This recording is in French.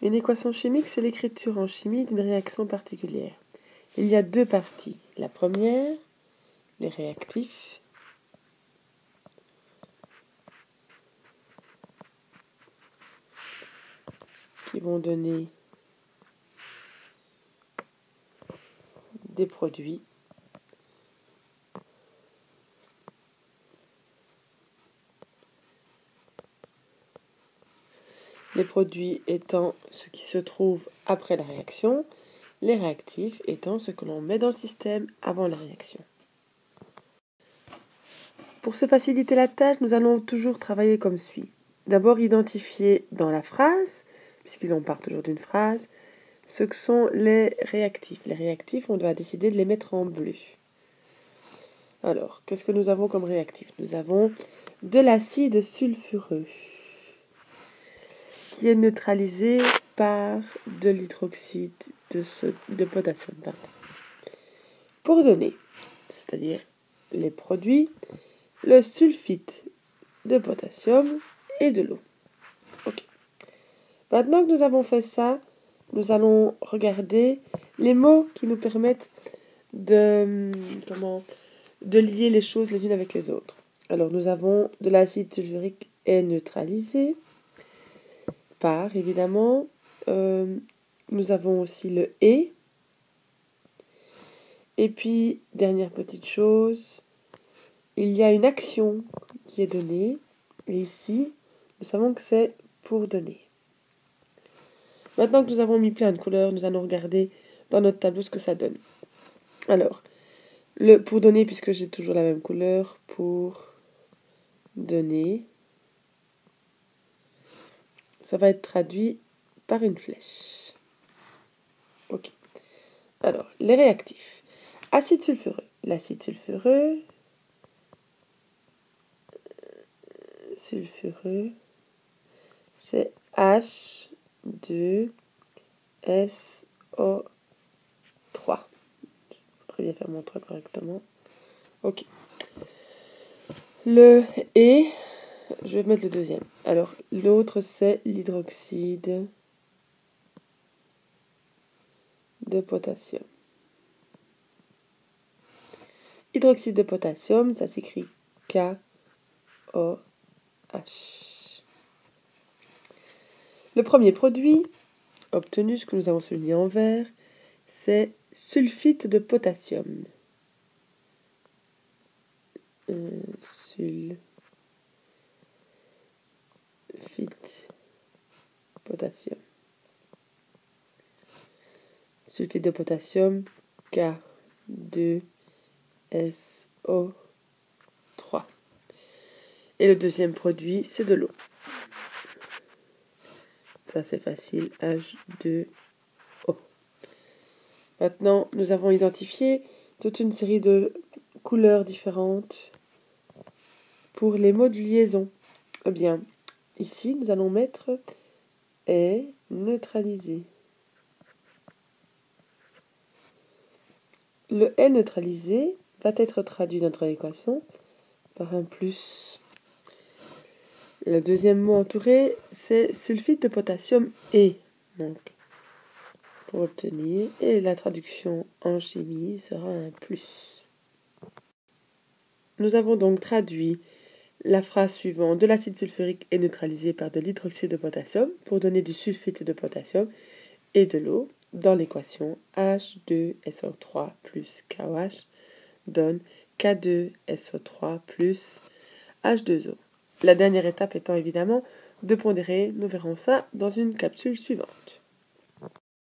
Une équation chimique, c'est l'écriture en chimie d'une réaction particulière. Il y a deux parties. La première, les réactifs, qui vont donner des produits. Les produits étant ce qui se trouve après la réaction, les réactifs étant ce que l'on met dans le système avant la réaction. Pour se faciliter la tâche, nous allons toujours travailler comme suit. D'abord, identifier dans la phrase, puisqu'on part toujours d'une phrase, ce que sont les réactifs. Les réactifs, on doit décider de les mettre en bleu. Alors, qu'est-ce que nous avons comme réactif? Nous avons de l'acide sulfureux, qui est neutralisé par de l'hydroxyde de potassium. Pour donner, c'est-à-dire les produits, le sulfite de potassium et de l'eau. Ok. Maintenant que nous avons fait ça, nous allons regarder les mots qui nous permettent de lier les choses les unes avec les autres. Alors, nous avons de l'acide sulfurique est neutralisé par, évidemment, nous avons aussi le « et ». Et puis, dernière petite chose, il y a une action qui est donnée. Et ici, nous savons que c'est pour donner. Maintenant que nous avons mis plein de couleurs, nous allons regarder dans notre tableau ce que ça donne. Alors, le pour donner, puisque j'ai toujours la même couleur, pour donner, ça va être traduit par une flèche. Ok. Alors, les réactifs. Acide sulfureux. L'acide sulfureux, c'est H2SO3. Très bien faire mon truc correctement. Ok. Le et, je vais mettre le deuxième. Alors, l'autre, c'est l'hydroxyde de potassium. Hydroxyde de potassium, ça s'écrit KOH. Le premier produit obtenu, ce que nous avons souligné en vert, c'est sulfite de potassium. Sulfite potassium. Sulfite de potassium, K2SO3. Et le deuxième produit, c'est de l'eau. Ça, c'est facile, H2O. Maintenant, nous avons identifié toute une série de couleurs différentes pour les mots de liaison. Eh bien, ici, nous allons mettre est neutralisé. Le est neutralisé va être traduit dans notre équation par un plus. Le deuxième mot entouré, c'est sulfite de potassium et. Donc, pour obtenir, et la traduction en chimie sera un plus. Nous avons donc traduit la phrase suivante: de l'acide sulfurique est neutralisé par de l'hydroxyde de potassium pour donner du sulfite de potassium et de l'eau dans l'équation H2SO3 plus KOH donne K2SO3 plus H2O. La dernière étape étant évidemment de pondérer. Nous verrons ça dans une capsule suivante.